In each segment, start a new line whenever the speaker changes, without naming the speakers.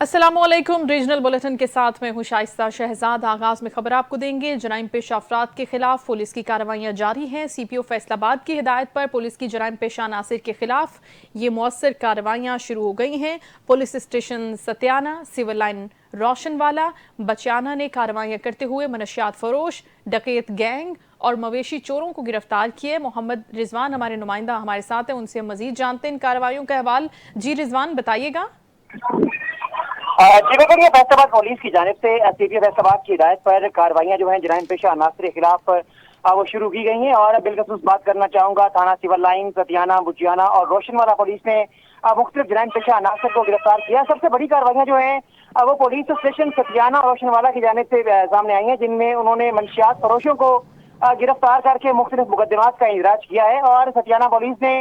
अस्सलामुअलैकुम। Regional bulletin के साथ मैं हूं शाइस्ता शहजाद। आगाज में खबर आपको देंगे। जराइम पेश अफराद के खिलाफ पुलिस की कार्रवाइयां जारी हैं। सीपीओ फैसलाबाद की हिदायत पर पुलिस की जराइम पेशा अनासिर के खिलाफ ये मौसर कार्रवाइयां शुरू हो गई हैं। पुलिस स्टेशन सत्याना, सिविल लाइन रोशनवाला, बचियाना ने कार्रवाइयां करते हुए मनशियात फरोश, डकैत गैंग और मवेशी चोरों को गिरफ्तार किए। मोहम्मद रिजवान हमारे नुमाइंदा हमारे साथ हैं, उनसे मजीद जानते हैं इन कार्रवाइयों का अहवाल। जी रिजवान, बताइएगा।
जी बिल्कुल, ये फैसलाबाद पुलिस की जानिब से सीपीओ फैसलाबाद की हिदायत पर कार्रवाइयां जो हैं जराइम पेशा अनासर के खिलाफ वो शुरू की गई हैं। और बिलखसूस बात करना चाहूंगा, थाना सिविल लाइन, सतियाना, बुचियाना और रोशनवाला पुलिस ने मुख्तलिफ जराइम पेशा अनासर को गिरफ्तार किया। सबसे बड़ी कार्रवाइयां जो हैं वो पुलिस स्टेशन सतियाना और रोशनवाला की जानिब से सामने आई हैं, जिनमें उन्होंने मंशियात फरोशों को गिरफ्तार करके मुख्तलिफ मुकदमात का इंदराज किया है। और सतियाना पुलिस ने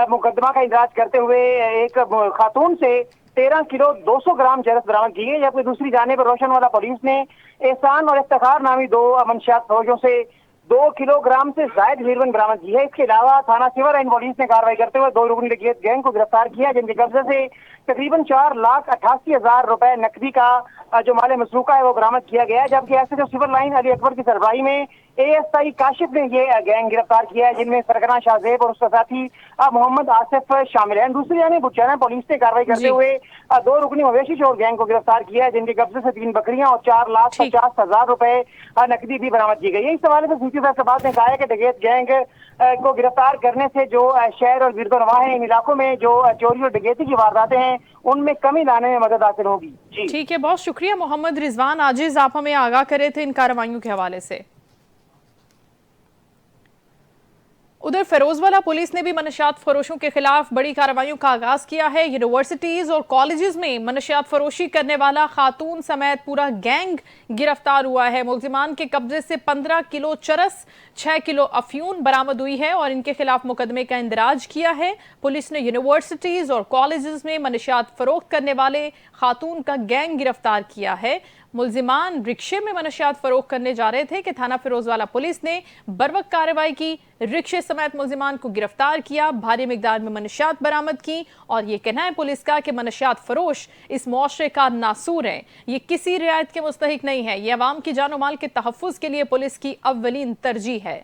मुकदमा का इंदराज करते हुए एक खातून से 13 किलो 200 ग्राम चरस बरामद की है। जबकि दूसरी जानिब रोशनवाला पुलिस ने एहसान और इफ्तिखार नामी दो मंशियात फरोशों से 2 किलोग्राम से जायद हेरोइन बरामद की है। इसके अलावा थाना सिविल लाइन पुलिस ने कार्रवाई करते हुए 2 रुकनी डकैत गैंग को गिरफ्तार किया, जिनके कब्जे से तकरीबन 4,88,000 रुपए नकदी का जो माल मसरूका है वो बरामद किया गया है। जबकि SHO civil line Ali Akbar की सरबराही में एएसआई काशिफ ने ये गैंग गिरफ्तार किया है, जिनमें सरगना शाहजेब और उसका साथी मोहम्मद आसिफ शामिल हैं। दूसरी जानिब बुचियाना पुलिस ने कार्रवाई करते हुए 2 रुकनी मवेशी चोर गैंग को गिरफ्तार किया है, जिनके कब्जे से 3 बकरियां और 4,50,000 रुपए नकदी भी बरामद की गई है। इस हवाले से सीपीओ फैसलाबाद ने कहा है कि डकैत गैंग को गिरफ्तार करने से जो शहर और गिरदोनवा है, इन इलाकों में जो चोरी और डकैती की वारदातें हैं उनमें कमी लाने में मदद हासिल होगी। जी
ठीक है, बहुत शुक्रिया मोहम्मद रिजवान। आजिज आप हमें आगाह करे थे इन कार्रवाइयों के हवाले से। उधर फिरोजवाला पुलिस ने भी मनशियात फरोशों के खिलाफ बड़ी कार्रवाइयों का आगाज किया है। यूनिवर्सिटीज और कॉलेजेस में मनशियात फरोशी करने वाला खातून समेत पूरा गैंग गिरफ्तार हुआ है। मुलजिमान के कब्जे से 15 किलो चरस, 6 किलो अफ्यून बरामद हुई है और इनके खिलाफ मुकदमे का इंदराज किया है। पुलिस ने यूनिवर्सिटीज और कॉलेजेस में मनशियात फरोख्त करने वाले खातून का गैंग गिरफ्तार किया है। मुलजिमान रिक्शे में मनशियात फरोख्त करने जा रहे थे कि थाना फिरोजवाला पुलिस ने बरवक्त कार्रवाई की, रिक्शे समेत मुलजिमान को गिरफ्तार किया, भारी मिकदार में मनशियात बरामद की। और ये कहना है पुलिस का कि मनशियात फरोश इस मुआशरे का नासूर है, ये किसी रियायत के मुस्तहिक नहीं है, ये अवाम की जान और माल के तहफ़्फ़ुज़ के लिए पुलिस की अव्वलीन तरजीह है।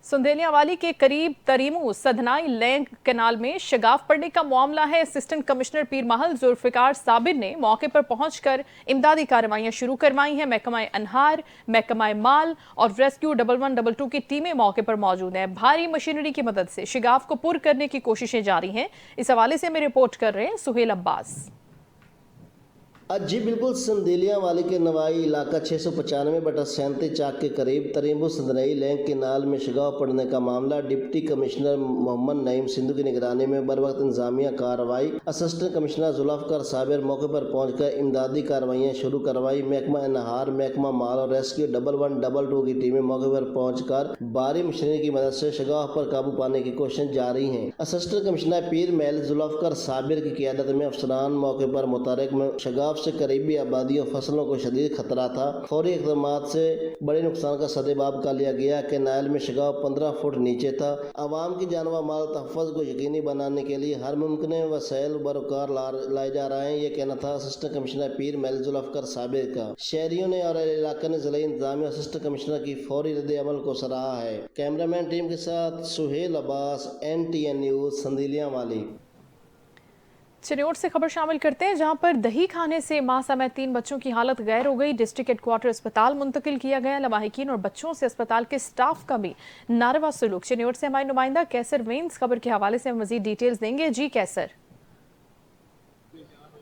सुंदेलियावाली के करीब तरीमू सधनाई लैंग कैनाल में शगाफ पड़ने का मामला है। असिस्टेंट कमिश्नर पीर महल जुल्फिकार साबिर ने मौके पर पहुंचकर इमदादी कार्रवाइयां शुरू करवाई हैं। महकमा अनहार, महकमा माल और रेस्क्यू 1112 की टीमें मौके पर मौजूद हैं। भारी मशीनरी की मदद से शगाफ को पुर करने की कोशिशें जारी हैं। इस हवाले से हमें रिपोर्ट कर रहे हैं सुहेल अब्बास।
जी बिल्कुल, संदेलिया वाली के नवाई इलाका 695/37 चाक के करीब तरीबू सदनई लैंग के नाल में शगाव पड़ने का मामला डिप्टी कमिश्नर मोहम्मद नईम सिंधु की निगरानी में बर वक्त इंतजामिया कार्रवाई। असिस्टेंट कमिश्नर जुल्फिकार साबिर मौके पर पहुंचकर इमदादी कार्रवाइयाँ शुरू करवाई। महकमा अनहार, महकमा माल और रेस्क्यू 1112 की टीमें मौके पर पहुंचकर भारी मशीनरी की मदद से शगाव पर काबू पाने की कोशिश जारी है। असिस्टेंट कमिश्नर पीर महल जुल्फिकार साबिर की क़ियादत में अफसरान मौके पर मुतारिक में शगाव से करीबी आबादी और फसलों को शदीद खतरा था। फौरी इक़दामात से बड़े नुकसान का सदेबाब का लिया गया कि नायल में शगाव 15 फुट नीचे था। आवाम की जान व माल तहफ़्फ़ुज़ को यकीनी बनाने के लिए हर मुमकिन वसाइल बरकार लाए जा रहे हैं। ये कहना था असिस्टेंट कमिश्नर पीर महल जुल्फिकार साबिर का। शहरियों ने और इलाके ने ज़िला इंतज़ामिया असिस्टेंट कमिश्नर की फौरी रद्द अमल को सराहा है। कैमरामैन टीम के साथ सुहेल अब्बास, NTN न्यूज़, संदेलिया वाली।
चिन्योट से खबर शामिल करते हैं, जहां पर दही खाने से मां समेत 3 बच्चों की हालत गैर हो गई। डिस्ट्रिक्ट हेडक्वार्टर अस्पताल मुंतकिल किया गया। लवाहिकीन और बच्चों से अस्पताल के स्टाफ का भी नारवा सलूक। चिन्योट से हमारे नुमाइंदा कैसर वेंस खबर के हवाले से मजीद डिटेल्स देंगे। जी कैसर।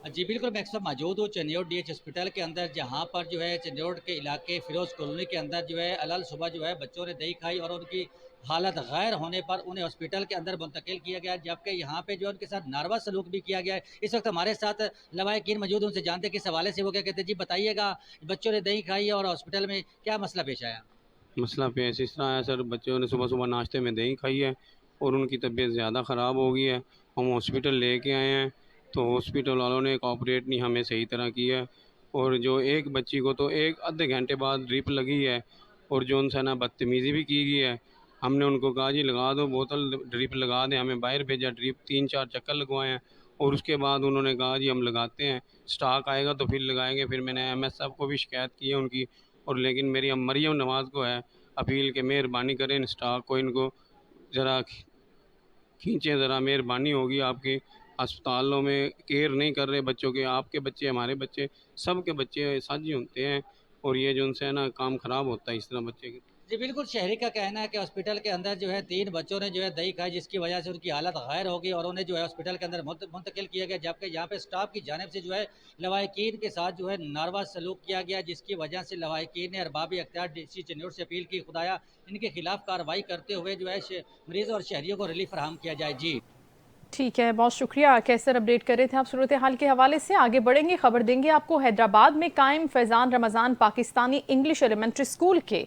जी बिल्कुल, मैं सब मौजूद हूँ चन्योट DH हॉस्पिटल के अंदर, जहाँ पर जो है चन्योट के इलाके फिरोज कॉलोनी के अंदर जो है अलल सुबह जो है बच्चों ने दही खाई और उनकी हालत गैर होने पर उन्हें हॉस्पिटल के अंदर मुंतकिल किया गया, जबकि यहाँ पे जो उनके साथ नारवा सलूक भी किया गया है। इस वक्त हमारे साथ लवाहिकीन मौजूद, उनसे जानते कि इस हवाले से वो क्या कहते हैं। जी बताइएगा, बच्चों ने दही खाई है और हॉस्पिटल में क्या मसला पेश आया?
मसला पेश इस तरह है सर, बच्चों ने सुबह सुबह नाश्ते में दही खाई है और उनकी तबीयत ज़्यादा ख़राब हो गई है। हम हॉस्पिटल लेके आए हैं तो हॉस्पिटल वालों ने ऑपरेट नहीं हमें सही तरह की है। और जो एक बच्ची को तो एक आधे घंटे बाद ड्रिप लगी है और जो उनसे ना बदतमीज़ी भी की गई है। ہم نے ان کو کہا جی لگا دو بوتل ڈرپ لگا دیں، ہمیں باہر بھیجا، ڈرپ 3-4 چکر لگوائے ہیں اور اس کے بعد انہوں نے کہا جی ہم لگاتے ہیں، اسٹاک آئے گا تو پھر لگائیں گے۔ پھر میں نے ایم ایس صاحب کو بھی شکایت کی ہے ان کی، اور لیکن میری مریم نواز کو ہے اپیل کہ مہربانی کریں ان اسٹاک کو ان کو ذرا کھینچیں، ذرا مہربانی ہوگی آپ کی۔ اسپتالوں میں کیئر نہیں کر رہے بچوں کے، آپ کے بچے ہمارے بچے سب کے بچے ساتھ ہی ہوتے ہیں، اور یہ جو ان سے ہے نا کام خراب ہوتا ہے اس طرح بچے کے۔
جی بالکل، شہری کا کہنا ہے کہ ہاسپٹل کے اندر جو ہے 3 بچوں نے جو ہے دہی کھائی، جس کی وجہ سے ان کی حالت غیر ہو گئی اور انہیں جو ہے ہاسپٹل کے اندر منتقل کیا گیا، جبکہ یہاں پہ اسٹاف کی جانب سے جو ہے لواحقین کے ساتھ جو ہے ناروا سلوک کیا گیا، جس کی وجہ سے لواحقین نے ارباب اختیار ڈی سی چنیوٹ سے اپیل کی خدایا ان کے خلاف کارروائی کرتے ہوئے جو ہے مریض اور شہریوں کو ریلیف فراہم کیا جائے۔ جی
ٹھیک ہے، بہت شکریہ کیسر اپڈیٹ کر رہے تھے آپ صورتحال کے حوالے سے۔ آگے بڑھیں گے، خبر دیں گے آپ کو حیدرآباد میں قائم فیضان رمضان پاکستانی انگلش ایلیمنٹری اسکول کے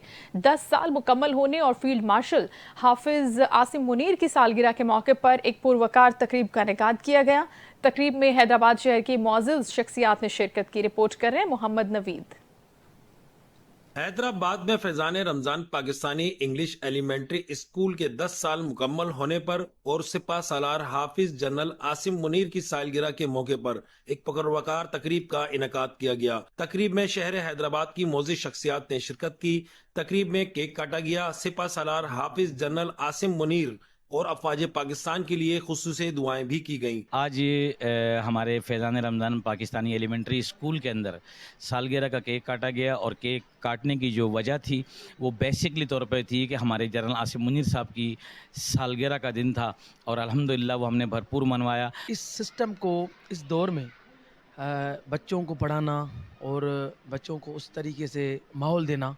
10 سال مکمل ہونے اور فیلڈ مارشل حافظ عاصم منیر کی سالگرہ کے موقع پر ایک پروقار تقریب کا انعقاد کیا گیا۔ تقریب میں حیدرآباد شہر کی معزز شخصیات نے شرکت کی۔ رپورٹ کر رہے ہیں محمد نوید۔
حیدرآباد میں فیضان رمضان پاکستانی انگلش ایلیمنٹری اسکول کے 10 سال مکمل ہونے پر اور سپاہ سالار حافظ جنرل عاصم منیر کی سالگرہ کے موقع پر ایک پروقار تقریب کا انعقاد کیا گیا۔ تقریب میں شہر حیدرآباد کی معزز شخصیات نے شرکت کی۔ تقریب میں کیک کاٹا گیا۔ سپاہ سالار حافظ جنرل عاصم منیر اور افواج پاکستان کے لیے خصوصی دعائیں بھی کی گئیں۔
آج ہمارے فیضان رمضان پاکستانی ایلیمنٹری اسکول کے اندر سالگرہ کا کیک کاٹا گیا، اور کیک کاٹنے کی جو وجہ تھی وہ بیسکلی طور پہ تھی کہ ہمارے جنرل عاصم منیر صاحب کی سالگرہ کا دن تھا، اور الحمدللہ وہ ہم نے بھرپور منوایا۔
اس سسٹم کو اس دور میں بچوں کو پڑھانا اور بچوں کو اس طریقے سے ماحول دینا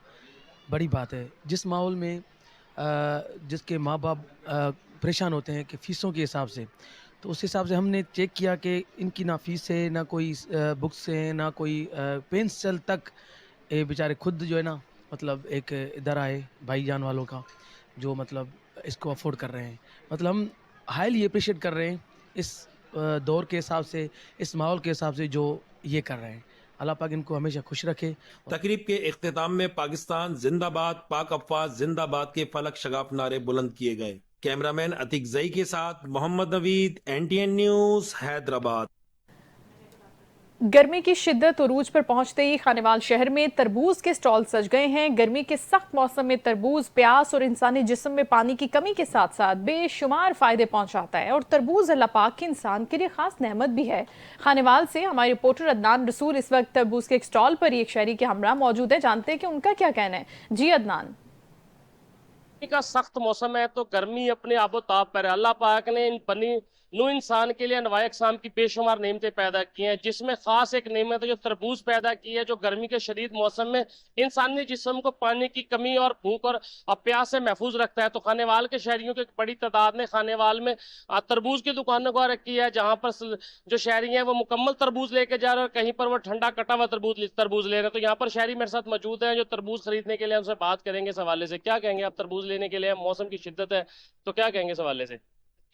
بڑی بات ہے، جس ماحول میں جس کے ماں باپ پریشان ہوتے ہیں کہ فیسوں کے حساب سے، تو اس حساب سے ہم نے چیک کیا کہ ان کی نہ فیس ہے، نہ کوئی بکس ہیں، نہ کوئی پینسل تک۔ بیچارے خود جو ہے نا مطلب ایک ادارہ ہے بھائی جان والوں کا جو مطلب اس کو افورڈ کر رہے ہیں، مطلب ہم ہائیلی اپریشیٹ کر رہے ہیں اس دور کے حساب سے، اس ماحول کے حساب سے جو یہ کر رہے ہیں۔ اللہ پاک ان کو ہمیشہ خوش رکھے۔
تقریب کے اختتام میں پاکستان زندہ باد، پاک افواج زندہ باد کے فلک شگاف نعرے بلند کیے گئے۔ کیمرامین عتیق زئی کے ساتھ محمد نوید، NTN نیوز، حیدرآباد۔
گرمی کی شدت عروج پر پہنچتے ہی خانیوال شہر میں تربوز کے سٹال سج گئے ہیں۔ گرمی کے سخت موسم میں تربوز پیاس اور انسانی جسم میں پانی کی کمی کے ساتھ ساتھ بے شمار فائدے پہنچاتا ہے، اور تربوز اللہ پاک کے انسان کے لیے خاص نعمت بھی ہے۔ خانیوال سے ہمارے رپورٹر عدنان رسول اس وقت تربوز کے ایک سٹال پر ایک شہری کے ہمراہ موجود ہے، جانتے ہیں کہ ان کا کیا کہنا ہے۔ جی عدنان۔
کا سخت موسم ہے تو گرمی اپنے آب و تاب پر ہے۔ اللہ پاک نے ان بنی نو انسان کے لیے انواع اقسام کی بے شمار نعمتیں پیدا کی ہیں، جس میں خاص ایک نعمت ہے جو تربوز پیدا کی ہے، جو گرمی کے شدید موسم میں انسانی جسم کو پانی کی کمی اور بھوک اور پیاس سے محفوظ رکھتا ہے۔ تو خانیوال کے شہریوں کی ایک بڑی تعداد نے خانیوال میں تربوز کی دکانوں کو رکھی ہے، جہاں پر جو شہری ہیں وہ مکمل تربوز لے کے جا رہے ہیں، اور کہیں پر وہ ٹھنڈا کٹا ہوا تربوز لے رہے ہیں۔ تو یہاں پر شہری میرے ساتھ موجود ہیں جو تربوز خریدنے کے لیے ہم سے بات کریں گے اس حوالے سے۔ کیا کہیں گے آپ تربوز لینے کے لیے؟ موسم کی شدت ہے تو کیا کہیں گے اس حوالے سے؟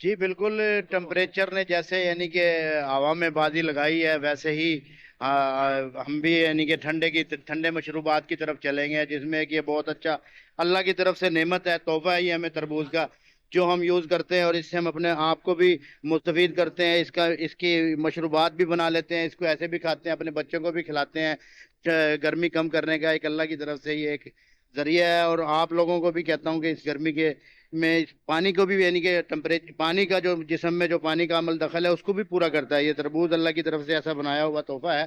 جی بالکل، ٹمپریچر نے جیسے یعنی کہ ہوا میں بازی لگائی ہے، ویسے ہی ہم بھی یعنی کہ ٹھنڈے مشروبات کی طرف چلیں گے، جس میں کہ بہت اچھا اللہ کی طرف سے نعمت ہے، تحفہ ہے یہ ہمیں تربوز کا، جو ہم یوز کرتے ہیں اور اس سے ہم اپنے آپ کو بھی مستفید کرتے ہیں۔ اس کی مشروبات بھی بنا لیتے ہیں، اس کو ایسے بھی کھاتے ہیں، اپنے بچوں کو بھی کھلاتے ہیں۔ گرمی کم کرنے کا ایک اللہ کی طرف سے یہ ایک ذریعہ ہے، اور آپ لوگوں کو بھی کہتا ہوں کہ اس گرمی کے میں پانی کو بھی یعنی کہ پانی کا جو جسم میں جو پانی کا عمل دخل ہے اس کو بھی پورا کرتا ہے۔ یہ تربوز اللہ کی طرف سے ایسا بنایا ہوا تحفہ ہے،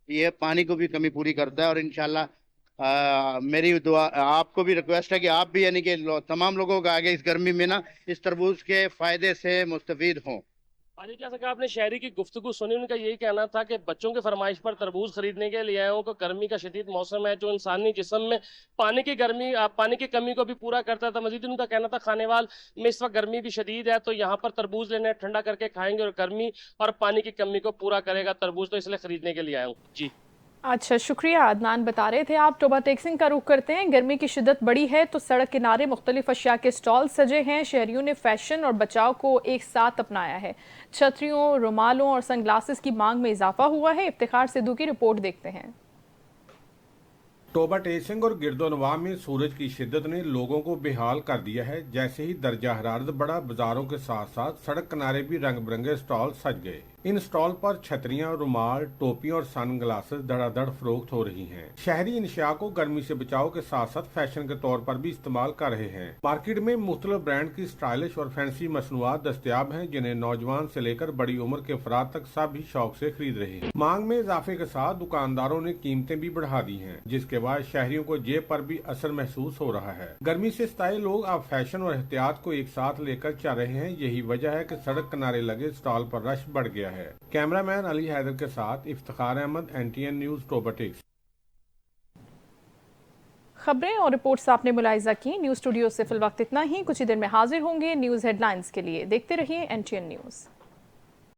یہ پانی کو بھی کمی پوری کرتا ہے، اور انشاءاللہ میری دعا آپ کو بھی ریکویسٹ ہے کہ آپ بھی یعنی کہ تمام لوگوں کا آگے اس گرمی میں نا اس تربوز کے فائدے سے مستفید ہوں۔
آج جیسا کہ آپ نے شہری کی گفتگو سنی، ان کا یہی کہنا تھا کہ بچوں کے فرمائش پر تربوز خریدنے کے لیے آئے ہوں کہ گرمی کا شدید موسم ہے جو انسانی جسم میں پانی کی کمی کو بھی پورا کرتا تھا۔ مزید ان کا کہنا تھا خانیوال میں اس وقت گرمی بھی شدید ہے تو یہاں پر تربوز لینے ٹھنڈا کر کے کھائیں گے، اور گرمی اور پانی کی کمی کو پورا کرے گا تربوز، تو اس لیے خریدنے کے لیے آئے ہوں۔ جی
اچھا، شکریہ عدنان، بتا رہے تھے آپ۔ ٹوبا ٹیکسنگ کا رخ کرتے ہیں۔ گرمی کی شدت بڑی ہے تو سڑک کنارے مختلف اشیاء کے سٹال سجے ہیں۔ شہریوں نے فیشن اور بچاؤ کو ایک ساتھ اپنایا ہے۔ چھتریوں، رومالوں اور سن گلاسز کی مانگ میں اضافہ ہوا ہے۔ افتخار سدھو کی رپورٹ دیکھتے ہیں۔
टोबा टेसिंग और गिरदोनवा में सूरज की शिद्दत ने लोगों को बेहाल कर दिया है। जैसे ही दर्जा हरारत बढ़ा, बाजारों के साथ साथ सड़क किनारे भी रंग बिरंगे स्टॉल सज गए। इन स्टॉल पर छतरियां, रुमाल, टोपियां और सन ग्लासेस धड़ाधड़ फरोख्त हो रही हैं। शहरी इंशिया को गर्मी से बचाव के साथ साथ फैशन के तौर पर भी इस्तेमाल कर रहे हैं। मार्केट में मुख्तलिफ ब्रांड की स्टाइलिश और फैंसी मसनूआत दस्तयाब हैं, जिन्हें नौजवान से लेकर बड़ी उम्र के अफराद तक सब ही शौक से खरीद रहे हैं। मांग में इजाफे के साथ दुकानदारों ने कीमतें भी बढ़ा दी हैं, जिसके बाद शहरियों को जेब पर भी असर महसूस हो रहा है। गर्मी से सताए लोग अब फैशन और एहतियात को एक साथ लेकर चल रहे हैं। यही वजह है कि सड़क किनारे लगे स्टॉल पर रश बढ़ गया है। कैमरामैन अली हैदर के साथ इफ्तिखार अहमद, NTN न्यूज, टोबा टेक्स।
खबरें और रिपोर्ट्स आपने मुलाहिजा की। न्यूज स्टूडियो से फिल वक्त इतना ही। कुछ ही देर में हाजिर होंगे न्यूज हेडलाइंस के लिए। देखते रहिए NTN न्यूज।